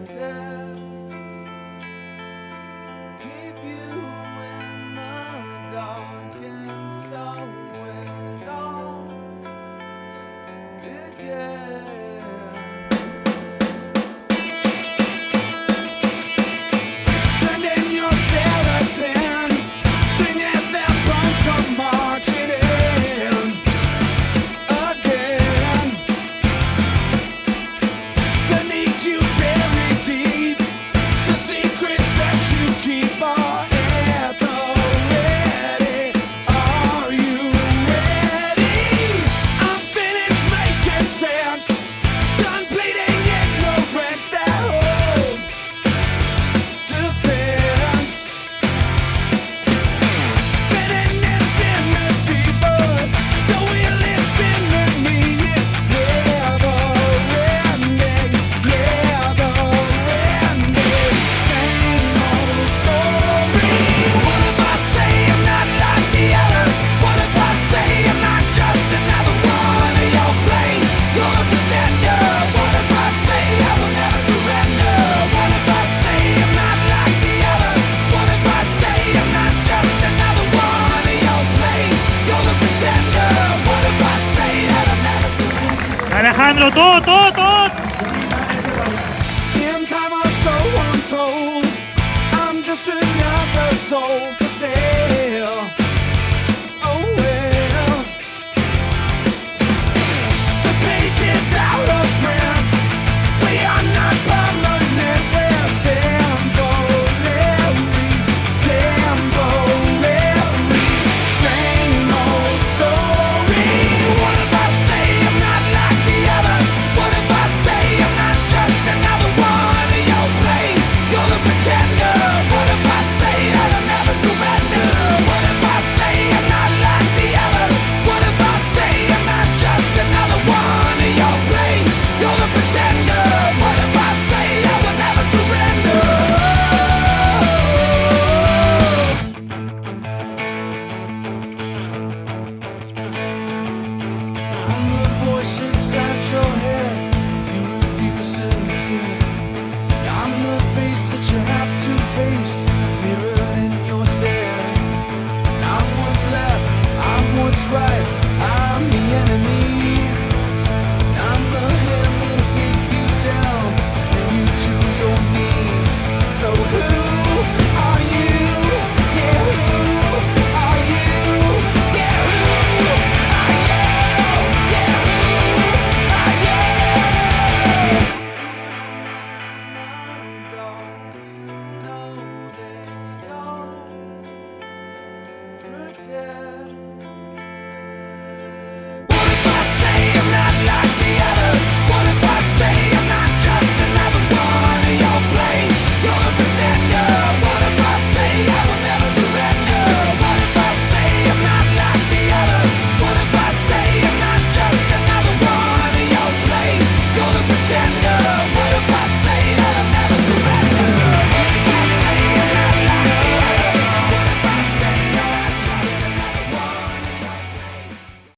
protect, keep you in the dark, and so it all began. Sending your skeletons, sing as their bones come marching in again. The need you bury deep, the secrets that you keep are at the ready. Are you ready? I'm finished making sense, done bleeding ignorance that hold defense. Spinning infinity, but the wheel is spinning me. It's never ending, never ending. Same old story. What if I say I'm not like the others? What if I say I'm not just another one of your plays? You're a pretender. What if I say I will never surrender? What if I say I'm not like the others? What if I say I'm not just another one of your plays? You're the pretender. What if I say that I'll never surrender? Alejandro, tú.